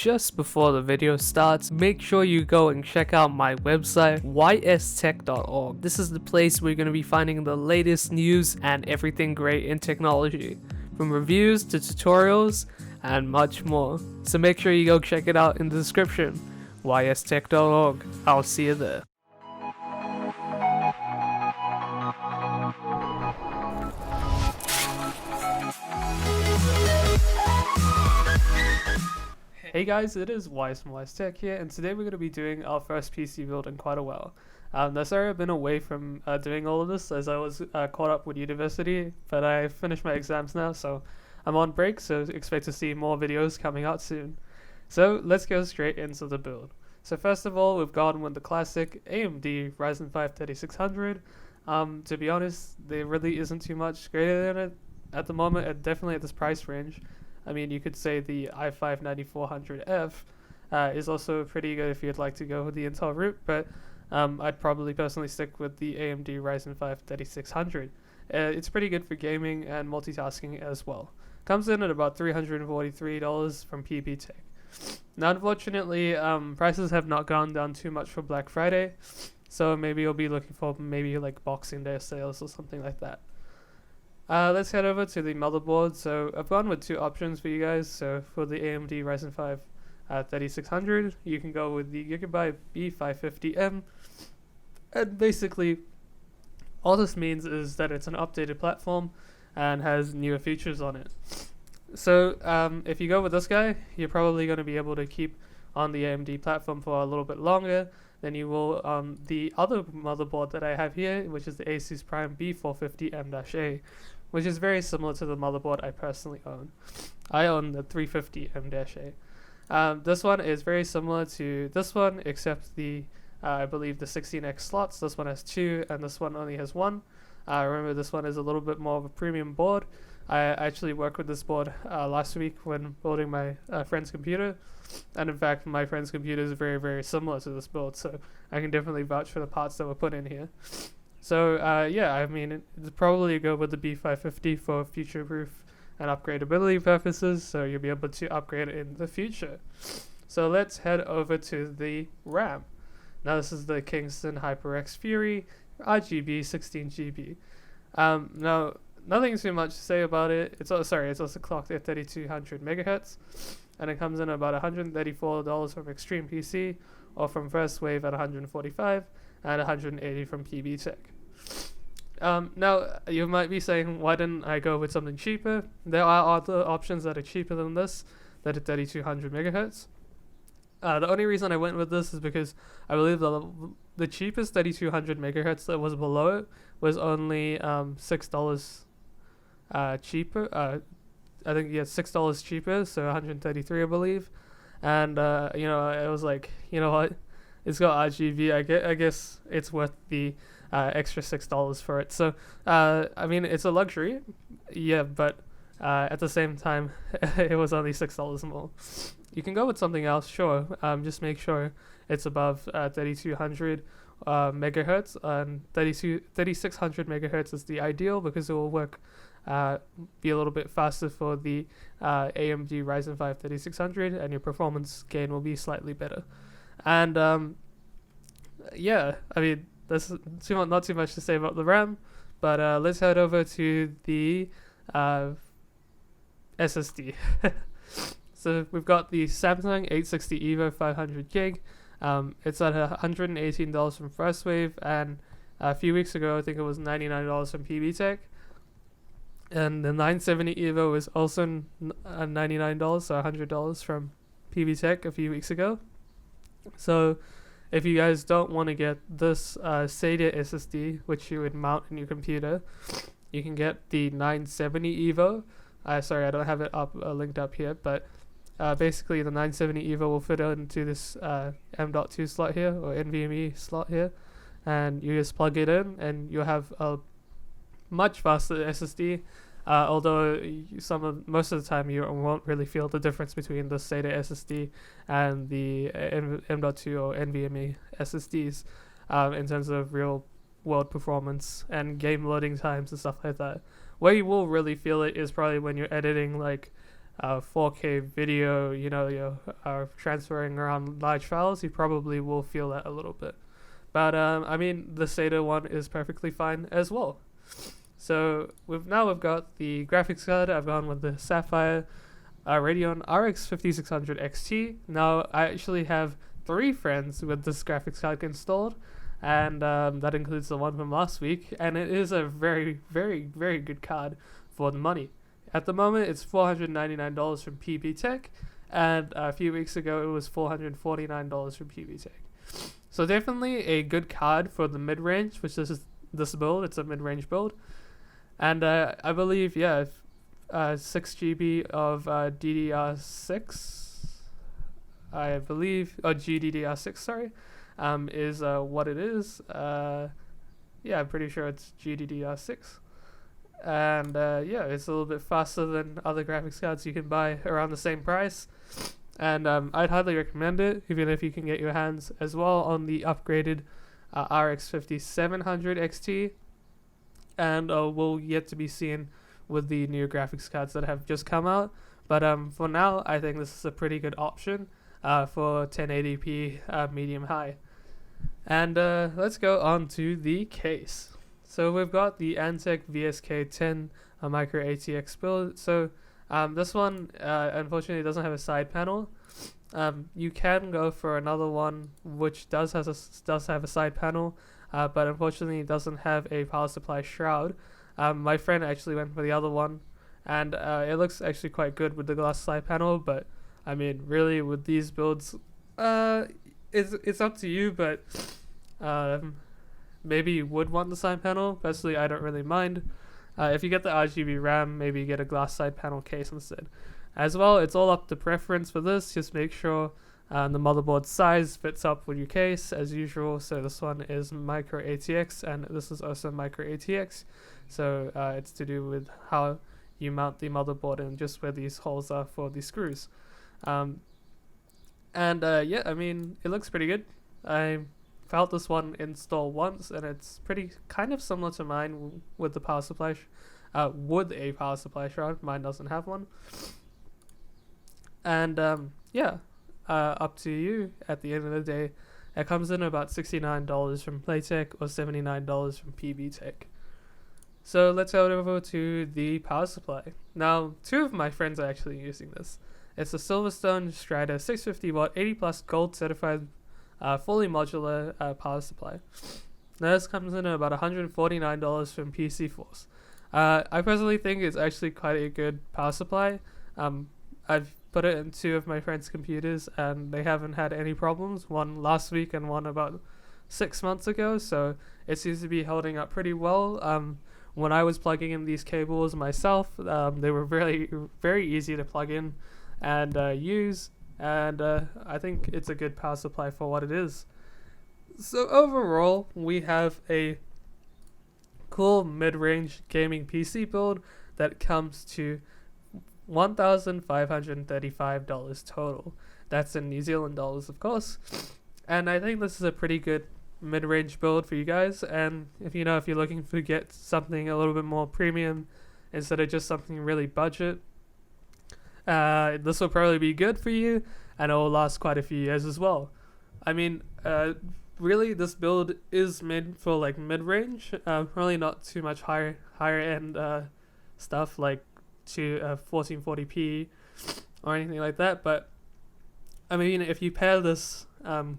just before the video starts, make sure you go and check out my website, ystech.org. This is the place where you're going to be finding the latest news and everything great in technology, from reviews to tutorials and much more. So make sure you go check it out in the description, ystech.org. I'll see you there. Hey guys, it is Wise from Wise Tech here, and today we're going to be doing our first PC build in quite a while. Sorry I've been away from doing all of this as I was caught up with university, but I finished my exams now, so I'm on break, so expect to see more videos coming out soon. So let's go straight into the build. So first of all, we've gone with the classic AMD Ryzen 5 3600. To be honest, there really isn't too much greater than it at the moment, and definitely at this price range. I mean, you could say the i5 9400F is also pretty good if you'd like to go with the Intel route, but I'd probably personally stick with the AMD Ryzen 5 3600. It's pretty good for gaming and multitasking as well. Comes in at about $343 from PB Tech. Now, unfortunately, prices have not gone down too much for Black Friday, so maybe you'll be looking for maybe like Boxing Day sales or something like that. Let's head over to the motherboard. So I've gone with two options for you guys. So for the AMD Ryzen 5 3600, you can go with the Gigabyte B550M. And basically, all this means is that it's an updated platform and has newer features on it. So if you go with this guy, you're probably going to be able to keep on the AMD platform for a little bit longer than you will on the other motherboard that I have here, which is the Asus Prime B450M-A, which is very similar to the motherboard I personally own. I own the 350M-A. This one is very similar to this one, except I believe the 16X slots. This one has two, and this one only has one. Remember, this one is a little bit more of a premium board. I actually worked with this board last week when building my friend's computer, and in fact, my friend's computer is very, very similar to this build, so I can definitely vouch for the parts that were put in here. So yeah, I mean, it's probably go with the B550 for future-proof and upgradability purposes, so you'll be able to upgrade it in the future. So let's head over to the RAM. Now this is the Kingston HyperX Fury RGB 16GB. Now, nothing too much to say about it. It's also clocked at 3200 megahertz, and it comes in about $134 from Extreme PC, or from First Wave at $145, and $180 from PB Tech. Now, you might be saying, why didn't I go with something cheaper? There are other options that are cheaper than this, that are 3200 megahertz. The only reason I went with this is because I believe the cheapest 3200 megahertz that was below it was only $6 cheaper. I think $6 cheaper, so 133 I believe. And I was like, you know what, it's got RGB. I guess it's worth the extra $6 for it. So I mean, it's a luxury, yeah, but at the same time, it was only $6 more. You can go with something else, sure. Just make sure it's above 3200 megahertz, and 3600 megahertz is the ideal because it will work. Be a little bit faster for the AMD Ryzen 5 3600, and your performance gain will be slightly better. And yeah, I mean, there's not too much to say about the RAM, but let's head over to the SSD. So we've got the Samsung 860 EVO 500 gig. It's at $118 from First Wave, and a few weeks ago I think it was $99 from PB Tech. And the 970 EVO is also $99, so $100 from PB Tech a few weeks ago. So if you guys don't want to get this SATA SSD, which you would mount in your computer, you can get the 970 EVO. Sorry, I don't have it linked up here, but basically the 970 EVO will fit into this M.2 slot here, or NVMe slot here, and you just plug it in and you'll have a much faster SSD, although most of the time you won't really feel the difference between the SATA SSD and the M.2 or NVMe SSDs in terms of real world performance and game loading times and stuff like that. Where you will really feel it is probably when you're editing like 4K video, you're transferring around large files, you probably will feel that a little bit. But I mean, the SATA one is perfectly fine as well. So we've got the graphics card. I've gone with the Sapphire Radeon RX 5600 XT. Now I actually have 3 friends with this graphics card installed, and that includes the one from last week, and it is a very, very, very good card for the money. At the moment, it's $499 from PB Tech, and a few weeks ago, it was $449 from PB Tech. So definitely a good card for the mid-range, which is this build. It's a mid-range build. And I believe, 6 GB of DDR6, I believe, GDDR6, sorry, is what it is. I'm pretty sure it's GDDR6. And it's a little bit faster than other graphics cards you can buy around the same price. And I'd highly recommend it, even if you can get your hands as well on the upgraded RX 5700 XT. And will yet to be seen with the new graphics cards that have just come out. But for now, I think this is a pretty good option for 1080p medium high. And let's go on to the case. So we've got the Antec VSK10 Micro ATX build. So this one unfortunately doesn't have a side panel. You can go for another one which does have a side panel, but unfortunately it doesn't have a power supply shroud. My friend actually went for the other one, and it looks actually quite good with the glass side panel. But I mean, really, with these builds, it's up to you. But maybe you would want the side panel. Personally, I don't really mind. If you get the RGB RAM, maybe you get a glass side panel case instead. As well, it's all up to preference for this. Just make sure the motherboard size fits up with your case as usual. So this one is Micro ATX, and this is also Micro ATX. So it's to do with how you mount the motherboard and just where these holes are for the screws. I mean, it looks pretty good. I felt this one install once, and it's pretty kind of similar to mine with the power supply, with a power supply shroud. Mine doesn't have one. And up to you at the end of the day. It comes in about $69 from Playtech or $79 from PB Tech. So let's head over to the power supply. Now, 2 of my friends are actually using this. It's the Silverstone Strider 650 watt 80 plus gold certified fully modular power supply. Now this comes in at about $149 from PC Force. I personally think it's actually quite a good power supply. I've put it in 2 of my friends' computers and they haven't had any problems. One last week and one about 6 months ago. So it seems to be holding up pretty well. When I was plugging in these cables myself, they were really very easy to plug in and use. And I think it's a good power supply for what it is. So overall, we have a cool mid-range gaming PC build that comes to $1,535 total. That's in New Zealand dollars, of course. And I think this is a pretty good mid-range build for you guys. And if you're looking to get something a little bit more premium instead of just something really budget, this will probably be good for you, and it will last quite a few years as well. I mean, really, this build is made for like mid-range, really not too much higher end stuff like to 1440p or anything like that. But I mean, if you pair this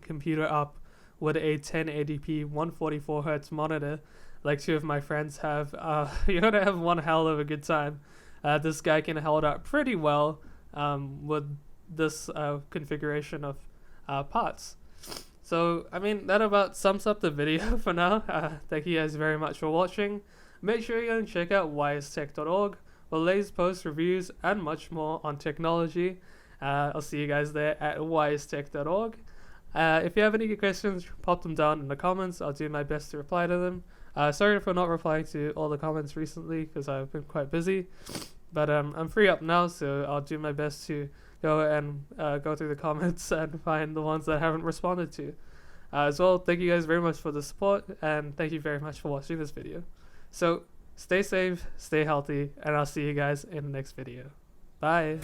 computer up with a 1080p 144Hz monitor, like 2 of my friends have, you're gonna have one hell of a good time. This guy can hold up pretty well with this configuration of parts. So, I mean, that about sums up the video for now. Thank you guys very much for watching. Make sure you go and check out wisestech.org for latest posts, reviews, and much more on technology. I'll see you guys there at wisestech.org. If you have any questions, pop them down in the comments. I'll do my best to reply to them. Sorry for not replying to all the comments recently because I've been quite busy. But I'm free up now, so I'll do my best to go and go through the comments and find the ones that I haven't responded to. As well, thank you guys very much for the support, and thank you very much for watching this video. So, stay safe, stay healthy, and I'll see you guys in the next video. Bye.